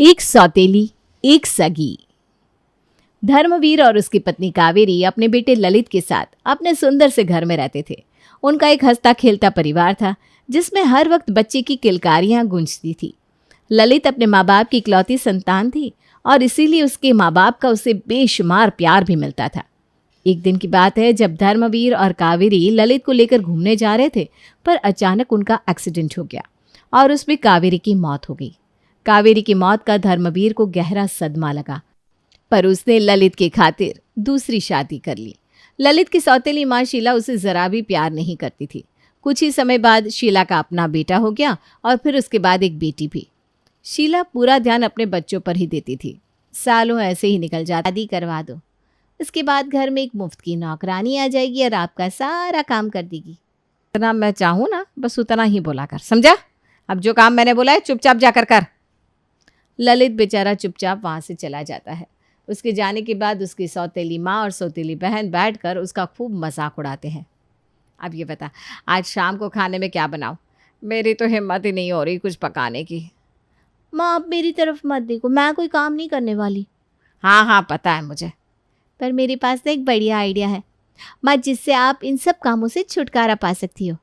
एक सौतेली एक सगी। धर्मवीर और उसकी पत्नी कावेरी अपने बेटे ललित के साथ अपने सुंदर से घर में रहते थे। उनका एक हंसता खेलता परिवार था जिसमें हर वक्त बच्चे की किलकारियां गूंजती थी। ललित अपने माँ बाप की इकलौती संतान थी और इसीलिए उसके माँ बाप का उसे बेशुमार प्यार भी मिलता था। एक दिन की बात है जब धर्मवीर और कावेरी ललित को लेकर घूमने जा रहे थे, पर अचानक उनका एक्सीडेंट हो गया और उसमें कावेरी की मौत हो गई। कावेरी की मौत का धर्मवीर को गहरा सदमा लगा, पर उसने ललित के खातिर दूसरी शादी कर ली। ललित की सौतेली माँ शीला उसे जरा भी प्यार नहीं करती थी। कुछ ही समय बाद शीला का अपना बेटा हो गया और फिर उसके बाद एक बेटी भी। शीला पूरा ध्यान अपने बच्चों पर ही देती थी। सालों ऐसे ही निकल जाता। शादी करवा दो, इसके बाद घर में एक मुफ्त की नौकरानी आ जाएगी और आपका सारा काम कर देगी। इतना मैं चाहूँ ना, बस उतना ही बोला कर, समझा? अब जो काम मैंने बोला है चुपचाप जाकर कर। ललित बेचारा चुपचाप वहाँ से चला जाता है। उसके जाने के बाद उसकी सौतेली माँ और सौतेली बहन बैठकर उसका खूब मजाक उड़ाते हैं। अब ये बता, आज शाम को खाने में क्या बनाऊँ? मेरी तो हिम्मत ही नहीं हो रही कुछ पकाने की। माँ, आप मेरी तरफ मत देखो, मैं कोई काम नहीं करने वाली। हाँ हाँ पता है मुझे, पर मेरे पास ना एक बढ़िया आइडिया है माँ, जिससे आप इन सब कामों से छुटकारा पा सकती हो।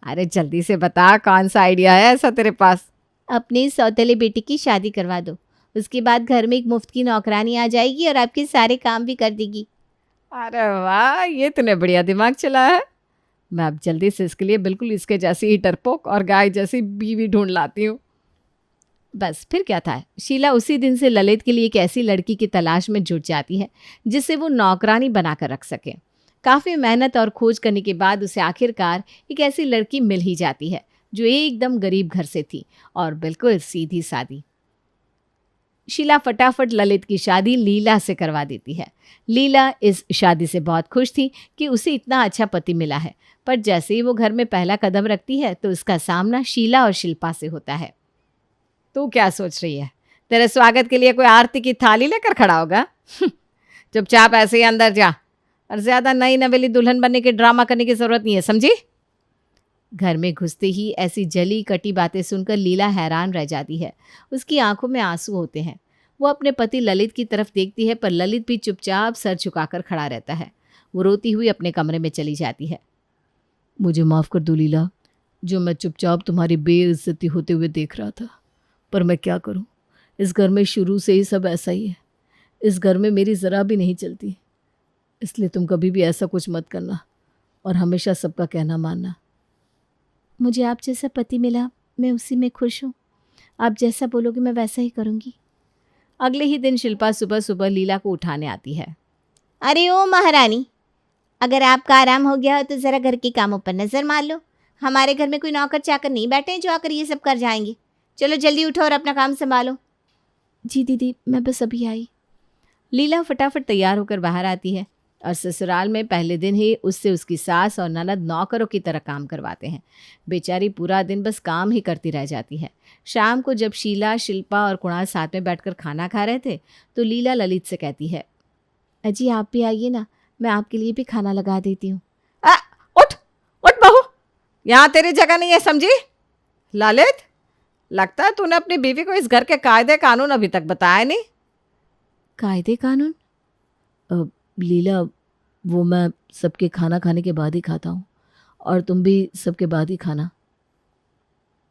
अरे जल्दी से बता, कौन सा आइडिया है ऐसा तेरे पास? अपनी सौतेले बेटी की शादी करवा दो, उसके बाद घर में एक मुफ्त की नौकरानी आ जाएगी और आपके सारे काम भी कर देगी। अरे वाह, ये तूने बढ़िया दिमाग चलाया है। मैं अब जल्दी से इसके लिए बिल्कुल इसके जैसी ही डरपोक और गाय जैसी बीवी ढूंढ लाती हूँ। बस फिर क्या था, शीला उसी दिन से ललित के लिए एक ऐसी लड़की की तलाश में जुट जाती है जिसे वो नौकरानी बनाकर रख सके। काफ़ी मेहनत और खोज करने के बाद उसे आखिरकार एक ऐसी लड़की मिल ही जाती है जो एकदम गरीब घर से थी और बिल्कुल सीधी सादी। शीला फटाफट ललित की शादी लीला से करवा देती है। लीला इस शादी से बहुत खुश थी कि उसे इतना अच्छा पति मिला है, पर जैसे ही वो घर में पहला कदम रखती है तो उसका सामना शीला और शिल्पा से होता है। तू क्या सोच रही है? तेरे स्वागत के लिए कोई आरती की थाली लेकर खड़ा होगा? चुपचाप ऐसे ही अंदर जा, और ज्यादा नई नवेली दुल्हन बनने के ड्रामा करने की जरूरत नहीं है, समझी? घर में घुसते ही ऐसी जली कटी बातें सुनकर लीला हैरान रह जाती है। उसकी आंखों में आंसू होते हैं। वो अपने पति ललित की तरफ देखती है, पर ललित भी चुपचाप सर झुकाकर खड़ा रहता है। वो रोती हुई अपने कमरे में चली जाती है। मुझे माफ़ कर दो लीला, जो मैं चुपचाप तुम्हारी बेइज्जती होते हुए देख रहा था, पर मैं क्या करूं? इस घर में शुरू से ही सब ऐसा ही है। इस घर में मेरी ज़रा भी नहीं चलती, इसलिए तुम कभी भी ऐसा कुछ मत करना और हमेशा सबका कहना मानना। मुझे आप जैसा पति मिला, मैं उसी में खुश हूँ। आप जैसा बोलोगे मैं वैसा ही करूँगी। अगले ही दिन शिल्पा सुबह सुबह लीला को उठाने आती है। अरे ओ महारानी, अगर आपका आराम हो गया हो तो ज़रा घर के कामों पर नज़र मार लो। हमारे घर में कोई नौकर चाकर नहीं बैठे हैं जो आकर ये सब कर जाएंगे। चलो जल्दी उठो और अपना काम संभालो। जी दीदी, मैं बस अभी आई। लीला फटाफट तैयार होकर बाहर आती है और ससुराल में पहले दिन ही उससे उसकी सास और ननद नौकरों की तरह काम करवाते हैं। बेचारी पूरा दिन बस काम ही करती रह जाती है। शाम को जब शीला, शिल्पा और कुणाल साथ में बैठकर खाना खा रहे थे तो लीला ललित से कहती है, अजी आप भी आइए ना, मैं आपके लिए भी खाना लगा देती हूँ। उठ उठ बहू, यहाँ तेरी जगह नहीं है, समझी? ललित, लगता है तूने अपनी बीवी को इस घर के कायदे कानून अभी तक बताया नहीं। कायदे कानून? लीला, वो मैं सबके खाना खाने के बाद ही खाता हूँ, और तुम भी सबके बाद ही खाना।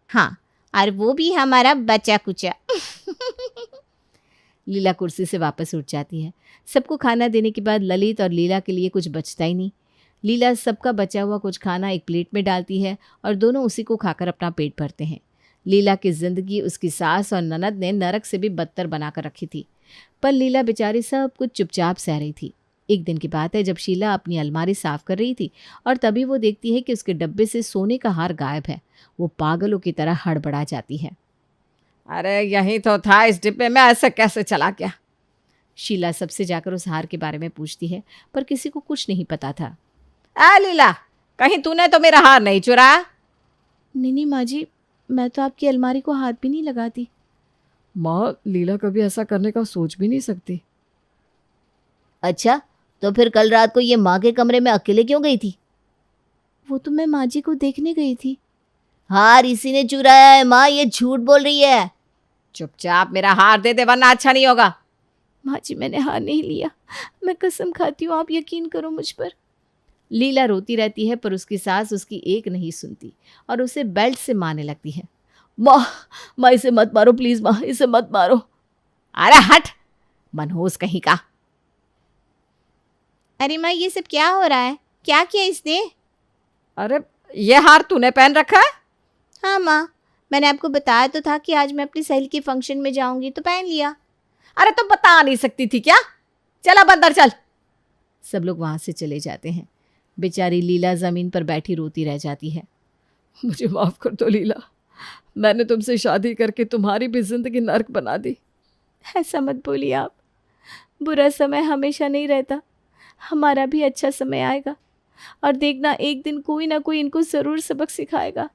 हाँ, और वो भी हमारा बचा कुचा। लीला कुर्सी से वापस उठ जाती है। सबको खाना देने के बाद ललित और लीला के लिए कुछ बचता ही नहीं। लीला सबका बचा हुआ कुछ खाना एक प्लेट में डालती है और दोनों उसी को खाकर अपना पेट भरते हैं। लीला की जिंदगी उसकी सास और ननद ने नरक से भी बदतर बनाकर रखी थी, पर लीला बेचारी सब कुछ चुपचाप सह रही थी। एक दिन की बात है जब शीला अपनी अलमारी साफ कर रही थी और तभी वो देखती है कि उसके डब्बे से सोने का हार गायब है। वो पागलों की तरह हड़बड़ा जाती है। अरे यही तो था, इस डिब्बे में ऐसे कैसे चला गया? शीला सबसे जाकर उस हार के बारे में पूछती है, पर किसी को कुछ नहीं पता था। लीला, कहीं तूने तो मेरा हार नहीं चुराया? नहीं माँ जी, मैं तो आपकी अलमारी को हाथ भी नहीं लगाती। माँ, लीला कभी ऐसा करने का सोच भी नहीं सकती। अच्छा, तो फिर कल रात को ये माँ के कमरे में अकेले क्यों गई थी? वो तो मैं माँ जी को देखने गई थी। हार इसी ने चुराया है माँ, ये झूठ बोल रही है। चुपचाप मेरा हार दे दे वरना अच्छा नहीं होगा। माँ जी मैंने हार नहीं लिया, मैं कसम खाती हूँ, आप यकीन करो मुझ पर। लीला रोती रहती है पर उसकी सास उसकी एक नहीं सुनती और उसे बेल्ट से मारने लगती है। माँ माँ इसे मत मारो प्लीज, माँ इसे मत मारो। अरे हट, मनहूस कहीं का। अरे माँ ये सब क्या हो रहा है? क्या किया इसने? अरे ये हार तूने पहन रखा है? हाँ माँ, मैंने आपको बताया तो था कि आज मैं अपनी सहेली के फंक्शन में जाऊंगी तो पहन लिया। अरे तो बता नहीं सकती थी क्या? चल अब अंदर चल। सब लोग वहां से चले जाते हैं। बेचारी लीला जमीन पर बैठी रोती रह जाती है। मुझे माफ कर दो लीला, मैंने तुमसे शादी करके तुम्हारी भी जिंदगी नर्क बना दी। ऐसा मत बोलिए आप, बुरा समय हमेशा नहीं रहता, हमारा भी अच्छा समय आएगा और देखना एक दिन कोई ना कोई इनको ज़रूर सबक सिखाएगा।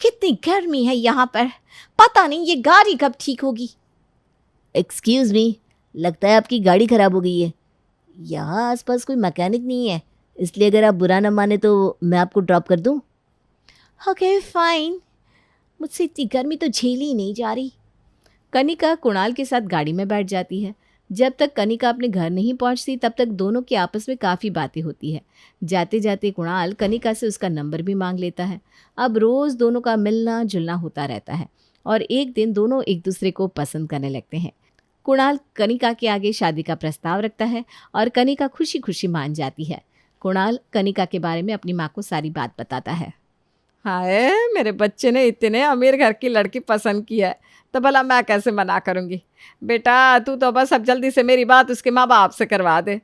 कितनी गर्मी है यहाँ पर, पता नहीं ये गाड़ी कब ठीक होगी। एक्सक्यूज मी, लगता है आपकी गाड़ी खराब हो गई है। यहाँ आसपास कोई मैकेनिक नहीं है, इसलिए अगर आप बुरा ना माने तो मैं आपको ड्रॉप कर दूँ। ओके फाइन, मुझसे इतनी गर्मी तो झेली ही नहीं जा रही। कनिका कुणाल के साथ गाड़ी में बैठ जाती है। जब तक कनिका अपने घर नहीं पहुंचती तब तक दोनों की आपस में काफ़ी बातें होती है। जाते जाते कुणाल कनिका से उसका नंबर भी मांग लेता है। अब रोज़ दोनों का मिलना जुलना होता रहता है और एक दिन दोनों एक दूसरे को पसंद करने लगते हैं। कुणाल कनिका के आगे शादी का प्रस्ताव रखता है और कनिका खुशी खुशी मान जाती है। कुणाल कनिका के बारे में अपनी माँ को सारी बात बताता है। हाय, मेरे बच्चे ने इतने अमीर घर की लड़की पसंद की है तो भला मैं कैसे मना करूँगी। बेटा तू तो बस अब जल्दी से मेरी बात उसके माँ बाप से करवा दे।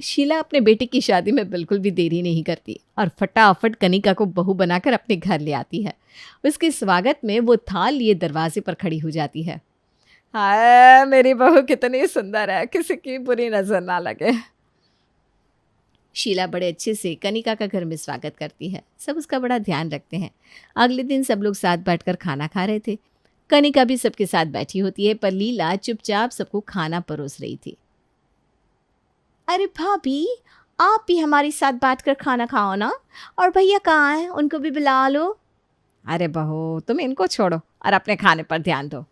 शीला अपने बेटे की शादी में बिल्कुल भी देरी नहीं करती और फटाफट कनिका को बहू बनाकर अपने घर ले आती है। उसके स्वागत में वो थाल लिए दरवाजे पर खड़ी हो जाती है। हाय, मेरी बहू कितनी सुंदर है, किसी की बुरी नजर ना लगे। शीला बड़े अच्छे से कनिका का घर में स्वागत करती है। सब उसका बड़ा ध्यान रखते हैं। अगले दिन सब लोग साथ बैठकर खाना खा रहे थे। कनिका भी सबके साथ बैठी होती है पर लीला चुपचाप सबको खाना परोस रही थी। अरे भाभी, आप भी हमारे साथ बैठकर खाना खाओ ना। और भैया कहाँ हैं, उनको भी बुला लो। अरे बहू, तुम इनको छोड़ो और अपने खाने पर ध्यान दो।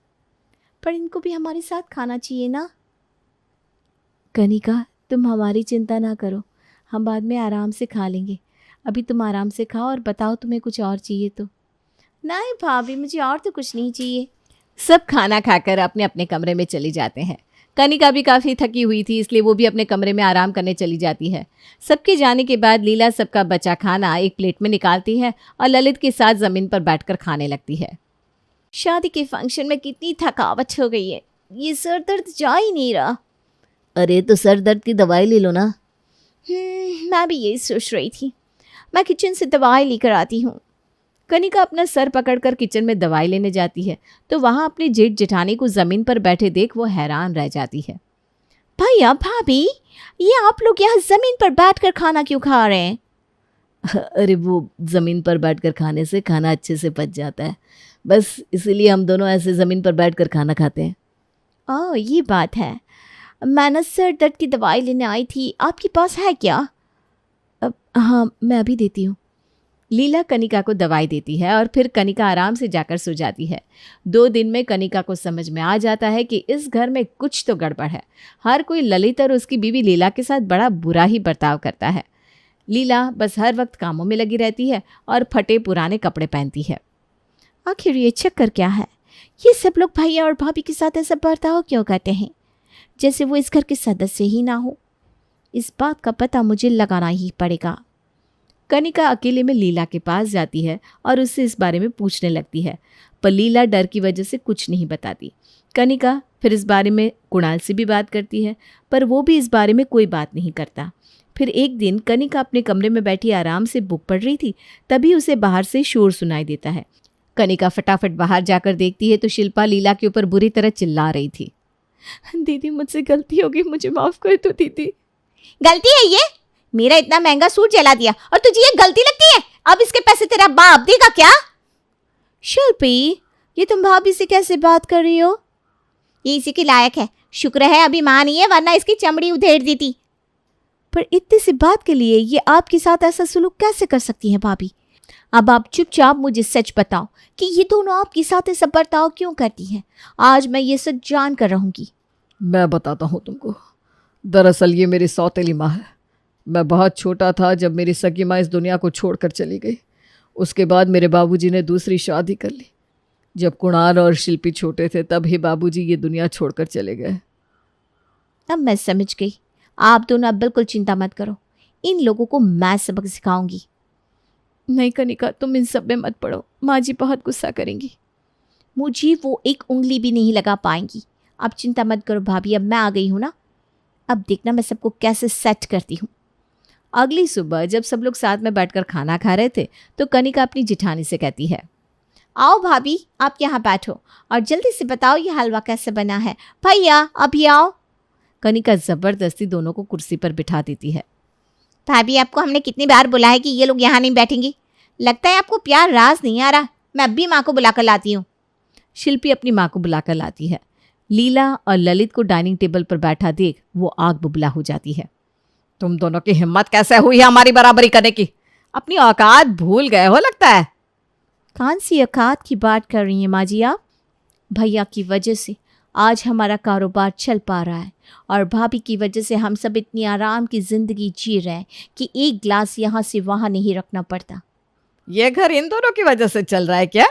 पर इनको भी हमारे साथ खाना चाहिए ना। कनिका तुम हमारी चिंता ना करो, हम बाद में आराम से खा लेंगे। अभी तुम आराम से खाओ और बताओ तुम्हें कुछ और चाहिए तो। नहीं भाभी, मुझे और तो कुछ नहीं चाहिए। सब खाना खाकर अपने अपने कमरे में चली जाते हैं। कनिका भी काफ़ी थकी हुई थी इसलिए वो भी अपने कमरे में आराम करने चली जाती है। सबके जाने के बाद लीला सबका बचा खाना एक प्लेट में निकालती है और ललित के साथ ज़मीन पर बैठकर खाने लगती है। शादी के फंक्शन में कितनी थकावट हो गई है, ये सर दर्द जा ही नहीं रहा। अरे तो सर दर्द की दवाई ले लो ना। मैं भी यही सोच रही थी, मैं किचन से दवाई लेकर आती हूँ। कनिका अपना सर पकड़कर किचन में दवाई लेने जाती है तो वहाँ अपने जेठ जेठानी को ज़मीन पर बैठे देख वो हैरान रह जाती है। भैया भाभी, ये आप लोग यहाँ ज़मीन पर बैठकर खाना क्यों खा रहे हैं? अरे वो ज़मीन पर बैठकर खाने से खाना अच्छे से पच जाता है, बस इसीलिए हम दोनों ऐसे ज़मीन पर बैठकर खाना खाते हैं। ओह ये बात है। मैं ना सर दर्द की दवाई लेने आई थी, आपके पास है क्या? हाँ मैं अभी देती हूँ। लीला कनिका को दवाई देती है और फिर कनिका आराम से जाकर सो जाती है। 2 दिन में कनिका को समझ में आ जाता है कि इस घर में कुछ तो गड़बड़ है। हर कोई ललित और उसकी बीवी लीला के साथ बड़ा बुरा ही बर्ताव करता है। लीला बस हर वक्त कामों में लगी रहती है और फटे पुराने कपड़े पहनती है। आखिर ये चक्कर क्या है? ये सब लोग भैया और भाभी के साथ ऐसा बर्ताव क्यों करते हैं, जैसे वो इस घर के सदस्य ही ना हो? इस बात का पता मुझे लगाना ही पड़ेगा। कनिका अकेले में लीला के पास जाती है और उससे इस बारे में पूछने लगती है पर लीला डर की वजह से कुछ नहीं बताती। कनिका फिर इस बारे में कुणाल से भी बात करती है पर वो भी इस बारे में कोई बात नहीं करता। फिर एक दिन कनिका अपने कमरे में बैठी आराम से बुक पढ़ रही थी, तभी उसे बाहर से शोर सुनाई देता है। कनिका फटाफट बाहर जाकर देखती है तो शिल्पा लीला के ऊपर बुरी तरह चिल्ला रही थी। दीदी मुझसे गलती हो गई, मुझे माफ़ कर दो दीदी। गलती है ये? मेरा इतना महंगा सूट जला दिया और तुझे ये गलती लगती है? अब इसके पैसे तेरा बाप देगा क्या? शिल्पी, ये तुम भाभी से कैसे बात कर रही हो? ये इसी के लायक है, शुक्र है अभी मां नहीं है, वरना इसकी चमड़ी उधेड़ देती। पर इतनी सी बात के लिए ये आपके साथ ऐसा सुलूक कैसे कर सकती है भाभी? अब आप चुपचाप मुझे सच बताओ कि ये दोनों आपके साथ ऐसा बर्ताव क्यों करती हैं। आज मैं ये सच जान कर रहूंगी। मैं बताता हूँ तुमको। दरअसल ये मेरी सौतेली माँ है। मैं बहुत छोटा था जब मेरी सगी माँ इस दुनिया को छोड़कर चली गई। उसके बाद मेरे बाबूजी ने दूसरी शादी कर ली। जब कुणाल और शिल्पी छोटे थे तब ही बाबूजी ये दुनिया छोड़कर चले गए। अब मैं समझ गई। आप दोनों अब बिल्कुल चिंता मत करो, इन लोगों को मैं सबक सिखाऊंगी। नहीं कनिका, तुम इन सब में मत पड़ो, माँ जी बहुत गुस्सा करेंगी। मुझे वो एक उंगली भी नहीं लगा पाएंगी। अब चिंता मत करो भाभी, अब मैं आ गई हूँ ना। अब देखना मैं सबको कैसे सेट करती हूँ। अगली सुबह जब सब लोग साथ में बैठकर खाना खा रहे थे तो कनिका अपनी जिठानी से कहती है, आओ भाभी, आप यहाँ बैठो और जल्दी से बताओ ये हलवा कैसे बना है। भैया अभी आओ। कनिका ज़बरदस्ती दोनों को कुर्सी पर बिठा देती है। भाभी, आपको हमने कितनी बार बुलाया है कि ये लोग यहाँ नहीं बैठेंगी। लगता है आपको प्यार रास नहीं आ रहा। मैं अब भी माँ को बुलाकर लाती हूँ। शिल्पी अपनी माँ को बुलाकर लाती है। लीला और ललित को डाइनिंग टेबल पर बैठा देख वो आग बुबला हो जाती है। तुम दोनों की हिम्मत कैसे हुई है हमारी बराबरी करने की? अपनी औकात भूल गए हो लगता है। कौन सी औकात की बात कर रही हैं माँ जी आप? भैया की वजह से आज हमारा कारोबार चल पा रहा है और भाभी की वजह से हम सब इतनी आराम की ज़िंदगी जी रहे हैं कि एक ग्लास यहाँ से वहाँ नहीं रखना पड़ता। ये घर इन दोनों की वजह से चल रहा है क्या?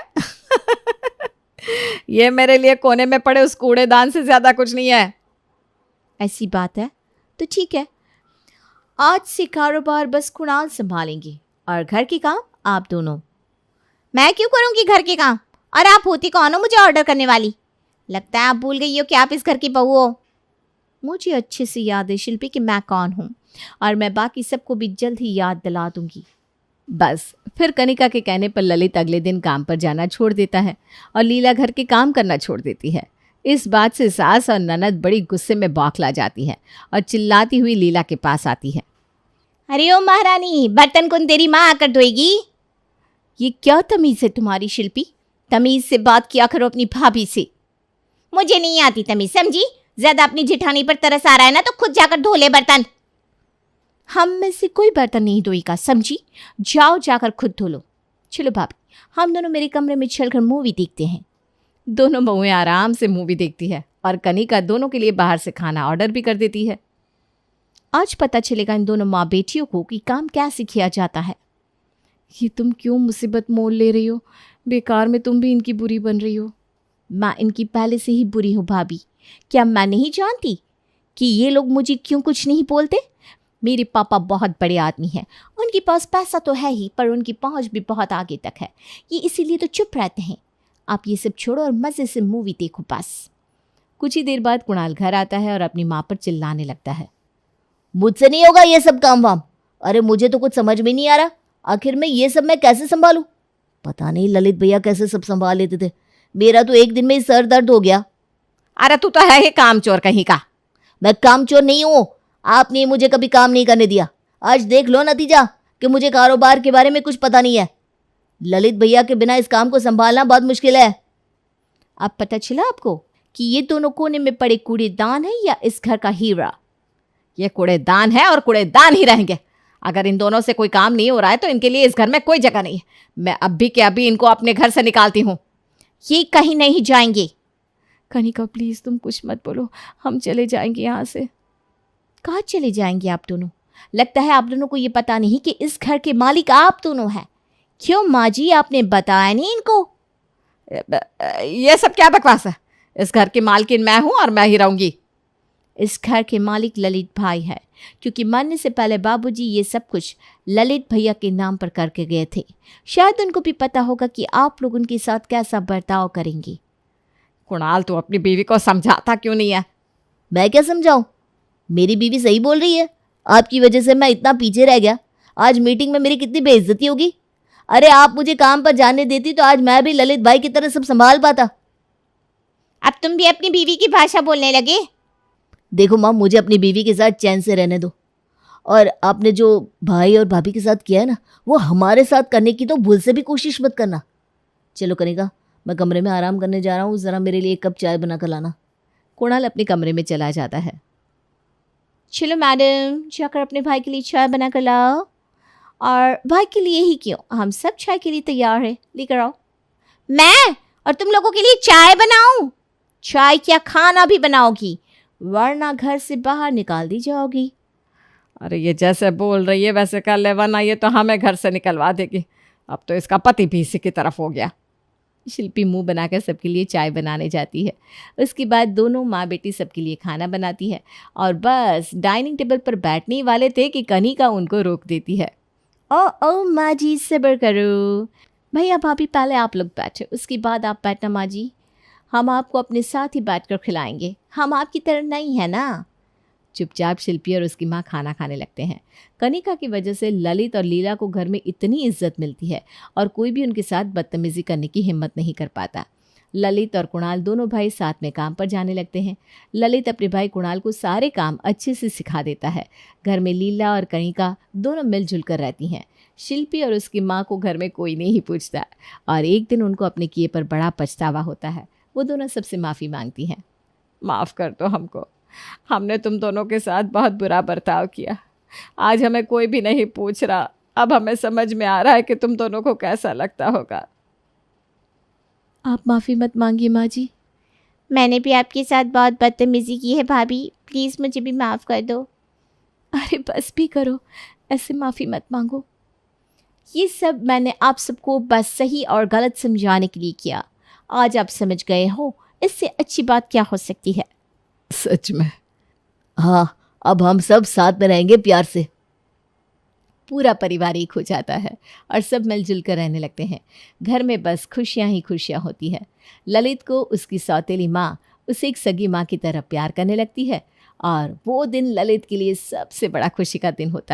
ये मेरे लिए कोने में पड़े उस कूड़ेदान से ज्यादा कुछ नहीं है। ऐसी बात है तो ठीक है, आज से कारोबार बस कुणाल संभालेंगे और घर के काम आप दोनों। मैं क्यों करूँगी घर के काम? और आप होती कौन हो मुझे ऑर्डर करने वाली? लगता है आप भूल गई हो कि आप इस घर की बहू हो। मुझे अच्छे से याद है शिल्पी कि मैं कौन हूँ और मैं बाकी सबको भी जल्द ही याद दिला दूंगी। बस फिर कनिका के कहने पर ललित अगले दिन काम पर जाना छोड़ देता है और लीला घर के काम करना छोड़ देती है। इस बात से सास और ननद बड़ी गुस्से में बौखला जाती है और चिल्लाती हुई लीला के पास आती है। अरे ओ महारानी, बर्तन कौन तेरी माँ आकर धोएगी? ये क्या तमीज़ है तुम्हारी शिल्पी? तमीज़ से बात किया करो अपनी भाभी से। मुझे नहीं आती तमीज़, समझी? ज्यादा अपनी जिठानी पर तरस आ रहा है ना तो खुद जाकर धो ले बर्तन। हम में से कोई बर्तन नहीं धोएगा, समझी? जाओ जाकर खुद धो लो। चलो भाभी, हम दोनों मेरे कमरे में चलकर मूवी देखते हैं। दोनों बहुएं आराम से मूवी देखती है और कनिका दोनों के लिए बाहर से खाना ऑर्डर भी कर देती है। आज पता चलेगा इन दोनों माँ बेटियों को कि काम कैसे किया जाता है। ये तुम क्यों मुसीबत मोल ले रही हो? बेकार में तुम भी इनकी बुरी बन रही हो। मैं इनकी पहले से ही बुरी हूँ भाभी। क्या मैं नहीं जानती कि ये लोग मुझे क्यों कुछ नहीं बोलते? मेरे पापा बहुत बड़े आदमी हैं, उनके पास पैसा तो है ही पर उनकी पहुंच भी बहुत आगे तक है। ये इसीलिए तो चुप रहते हैं। आप ये सब छोड़ो और मज़े से मूवी देखो बस। कुछ ही देर बाद कुणाल घर आता है और अपनी माँ पर चिल्लाने लगता है। मुझसे नहीं होगा ये सब काम वाम। अरे मुझे तो कुछ समझ में नहीं आ रहा, आखिर में ये सब मैं कैसे संभालूं? पता नहीं ललित भैया कैसे सब संभाल लेते थे, मेरा तो एक दिन में ही सर दर्द हो गया। अरे तू तो है ही कामचोर कहीं का। मैं कामचोर नहीं हूँ, आपने मुझे कभी काम नहीं करने दिया। आज देख लो नतीजा कि मुझे कारोबार के बारे में कुछ पता नहीं है। ललित भैया के बिना इस काम को संभालना बहुत मुश्किल है। अब पता चला आपको कि ये दोनों कोने में पड़े कूड़ेदान है या इस घर का हीरा? ये कूड़ेदान है और कूड़ेदान ही रहेंगे। अगर इन दोनों से कोई काम नहीं हो रहा है तो इनके लिए इस घर में कोई जगह नहीं है। मैं अभी के अभी इनको अपने घर से निकालती हूँ। ये कहीं नहीं जाएंगे। कनिका प्लीज तुम कुछ मत बोलो, हम चले जाएंगे यहाँ से। कहाँ चले जाएंगे आप दोनों? लगता है आप दोनों को ये पता नहीं कि इस घर के मालिक आप दोनों हैं। क्यों माँ जी, आपने बताया नहीं इनको? ये सब क्या बकवास है? इस घर की मालकिन मैं हूँ और मैं ही रहूंगी। इस घर के मालिक ललित भाई है, क्योंकि मरने से पहले बाबूजी ये सब कुछ ललित भैया के नाम पर करके गए थे। शायद उनको भी पता होगा कि आप लोग उनके साथ कैसा बर्ताव करेंगे। कुणाल तू अपनी बीवी को समझाता क्यों नहीं है? मैं क्या समझाऊं? मेरी बीवी सही बोल रही है। आपकी वजह से मैं इतना पीछे रह गया। आज मीटिंग में मेरी कितनी बेइज्जती होगी। अरे आप मुझे काम पर जाने देती तो आज मैं भी ललित भाई की तरह सब संभाल पाता। अब तुम भी अपनी बीवी की भाषा बोलने लगे। देखो माँ, मुझे अपनी बीवी के साथ चैन से रहने दो। और आपने जो भाई और भाभी के साथ किया है ना, वो हमारे साथ करने की तो भूल से भी कोशिश मत करना। चलो कनिका, मैं कमरे में आराम करने जा रहा हूँ, ज़रा मेरे लिए एक कप चाय बना कर लाना। कुणाल अपने कमरे में चला जाता है। चलो मैडम, जाकर अपने भाई के लिए चाय बना कर लाओ और भाई के लिए ही क्यों, हम सब चाय के लिए तैयार है, लेकर आओ। मैं और तुम लोगों के लिए चाय बनाऊं? चाय क्या खाना भी बनाओगी, वरना घर से बाहर निकाल दी जाओगी। अरे ये जैसे बोल रही है वैसे कर ले, वरना ये तो हमें घर से निकलवा देगी। अब तो इसका पति भी इसी की तरफ हो गया। शिल्पी मुंह बनाकर सबके लिए चाय बनाने जाती है। उसके बाद दोनों माँ बेटी सबके लिए खाना बनाती है और बस डाइनिंग टेबल पर बैठने ही वाले थे कि कनिका उनको रोक देती है। ओ माँ जी, सब्र करो। भैया भाभी पहले आप लोग बैठे, उसके बाद आप बैठना माँ जी। हम आपको अपने साथ ही बैठकर खिलाएंगे, हम आपकी तरह नहीं है ना। चुपचाप शिल्पी और उसकी माँ खाना खाने लगते हैं। कनिका की वजह से ललित और लीला को घर में इतनी इज्जत मिलती है और कोई भी उनके साथ बदतमीजी करने की हिम्मत नहीं कर पाता। ललित और कुणाल दोनों भाई साथ में काम पर जाने लगते हैं। ललित अपने भाई कुणाल को सारे काम अच्छे से सिखा देता है। घर में लीला और कनिका दोनों मिलजुल कर रहती हैं। शिल्पी और उसकी माँ को घर में कोई नहीं पूछता और एक दिन उनको अपने किए पर बड़ा पछतावा होता है। वो दोनों सबसे माफ़ी मांगती हैं। माफ़ कर दो हमको, हमने तुम दोनों के साथ बहुत बुरा बर्ताव किया। आज हमें कोई भी नहीं पूछ रहा, अब हमें समझ में आ रहा है कि तुम दोनों को कैसा लगता होगा। आप माफ़ी मत मांगिए माँ जी। मैंने भी आपके साथ बहुत बदतमीज़ी की है भाभी, प्लीज़ मुझे भी माफ़ कर दो। अरे बस भी करो, ऐसे माफ़ी मत मांगो। ये सब मैंने आप सबको बस सही और गलत समझाने के लिए किया। आज आप समझ गए हो, इससे अच्छी बात क्या हो सकती है। सच में। हाँ, अब हम सब साथ में रहेंगे प्यार से। पूरा परिवार एक हो जाता है और सब मिलजुल कर रहने लगते हैं। घर में बस खुशियाँ ही खुशियाँ होती है। ललित को उसकी सौतेली माँ उसे एक सगी माँ की तरह प्यार करने लगती है और वो दिन ललित के लिए सबसे बड़ा खुशी का दिन होता है।